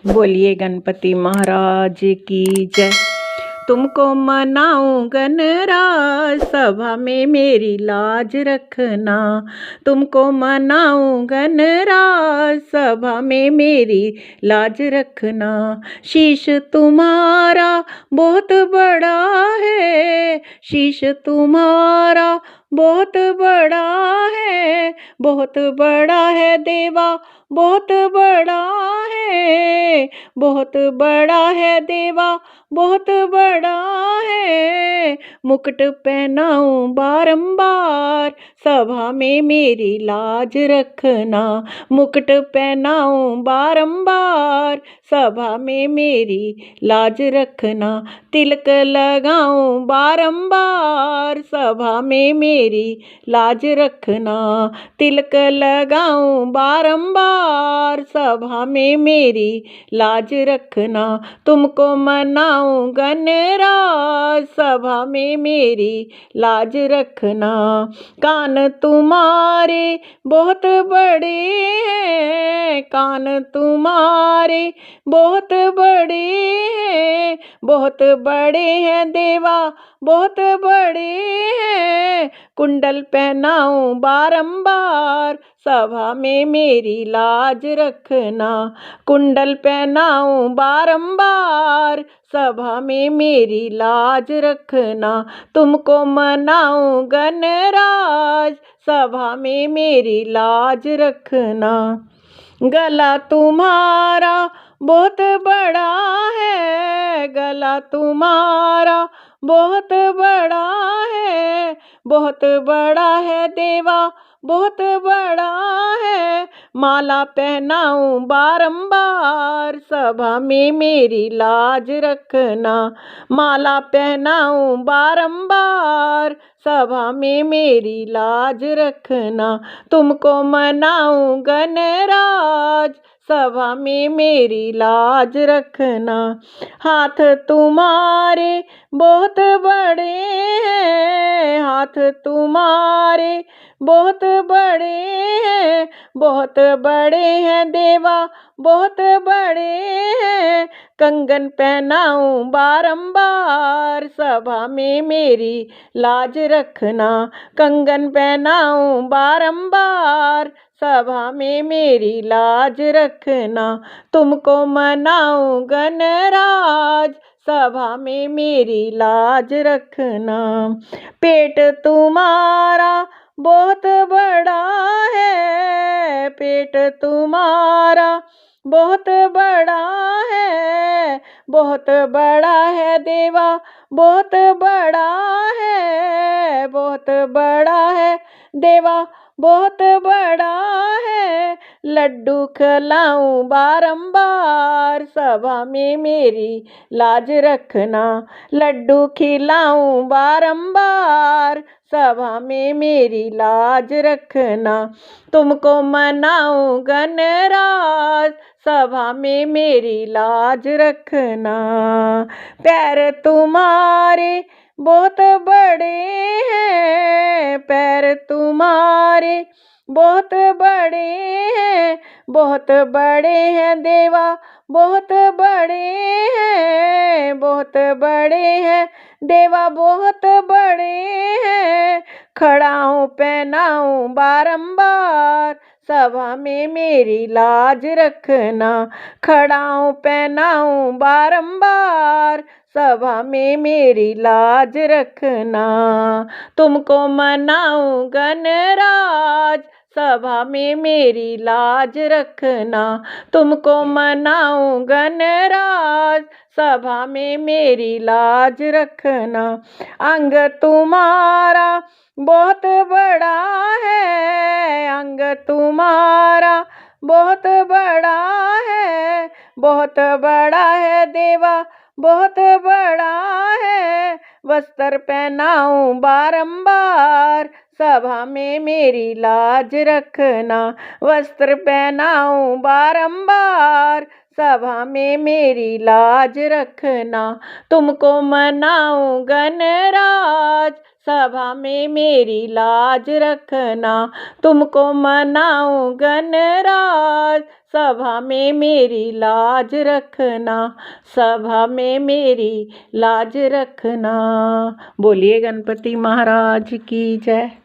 बोलिए गणपति महाराज की जय। तुमको मनाऊं गणराज, सभा में मेरी लाज रखना। तुमको मनाऊं गणराज, सभा में मेरी लाज रखना। शीश तुम्हारा बहुत बड़ा है, शीश तुम्हारा बहुत बड़ा है, बहुत बड़ा है देवा, बहुत बड़ा है, बहुत बड़ा है देवा, बहुत बड़ा है। मुकुट पहनाऊं बारंबार, सभा में मेरी लाज रखना। मुकुट पहनाऊं बारंबार, सभा में मेरी लाज रखना। तिलक लगाऊं बारंबार, सभा में मेरी लाज रखना। तिलक लगाऊं बारंबार, सभा में मेरी लाज रखना। तुमको मनाऊं गणराज, सभा में मेरी लाज रखना। कान तुम्हारे बहुत बड़े हैं, कान तुम्हारे बहुत बड़े हैं, बहुत बड़े हैं देवा, बहुत बड़े हैं। कुंडल पहनाऊं बारंबार, सभा में मेरी लाज रखना। कुंडल पहनाऊं बारंबार, सभा में मेरी लाज रखना। तुमको मनाऊं गणराज, सभा में मेरी लाज रखना। गला तुम्हारा बहुत बड़ा है, गला तुम्हारा बहुत बड़ा है, बहुत बड़ा है देवा, बहुत बड़ा है। माला पहनाऊं बारंबार, सभा में मेरी लाज रखना। माला पहनाऊं बारंबार, सभा में मेरी लाज रखना। तुमको मनाऊं गणराज, सभा में मेरी लाज रखना। हाथ तुम्हारे बहुत बड़े हैं, हाथ तुम्हारे बहुत बड़े हैं, बहुत बड़े हैं देवा, बहुत बड़े हैं। कंगन पहनाऊं बारंबार, सभा में मेरी लाज रखना। कंगन पहनाऊं बारंबार, सभा में मेरी लाज रखना। तुमको मनाऊं गणराज, सभा में मेरी लाज रखना। पेट तुम्हारा बहुत बड़ा है, पेट तुम्हारा बहुत बड़ा है, बहुत बड़ा है देवा, बहुत बड़ा है, बहुत बड़ा है देवा, बहुत बड़ा है। लड्डू खिलाऊं बारंबार, सभा में मेरी लाज रखना। लड्डू खिलाऊं बारंबार, सभा में मेरी लाज रखना। तुमको मनाऊं गणराज, सभा में मेरी लाज रखना। पैर तुम्हारे बहुत बड़े हैं, पैर तुम्हारे बहुत बड़े हैं, बहुत बड़े हैं देवा, बहुत बड़े हैं, बहुत बड़े हैं देवा, बहुत बड़े हैं। खड़ाऊं पहनाऊं बारंबार, सभा में मेरी लाज रखना। खड़ाऊं पहनाऊं बारंबार, सभा में मेरी लाज रखना। तुमको मनाऊं गणराज, सभा में मेरी लाज रखना। तुमको मनाऊं गणराज, सभा में मेरी लाज रखना। अंग तुम्हारा बहुत बड़ा है, अंग तुम्हारा बहुत बड़ा है, बहुत बड़ा है देवा, बहुत बड़ा है। वस्त्र पहनाऊं बारंबार, सभा में मेरी लाज रखना। वस्त्र पहनाऊं बारंबार, सभा में मेरी लाज रखना। तुमको मनाऊं गणराज, सभा में मेरी लाज रखना। तुमको मनाऊं गणराज, सभा में मेरी लाज रखना। सभा में मेरी लाज रखना। बोलिए गणपति महाराज की जय।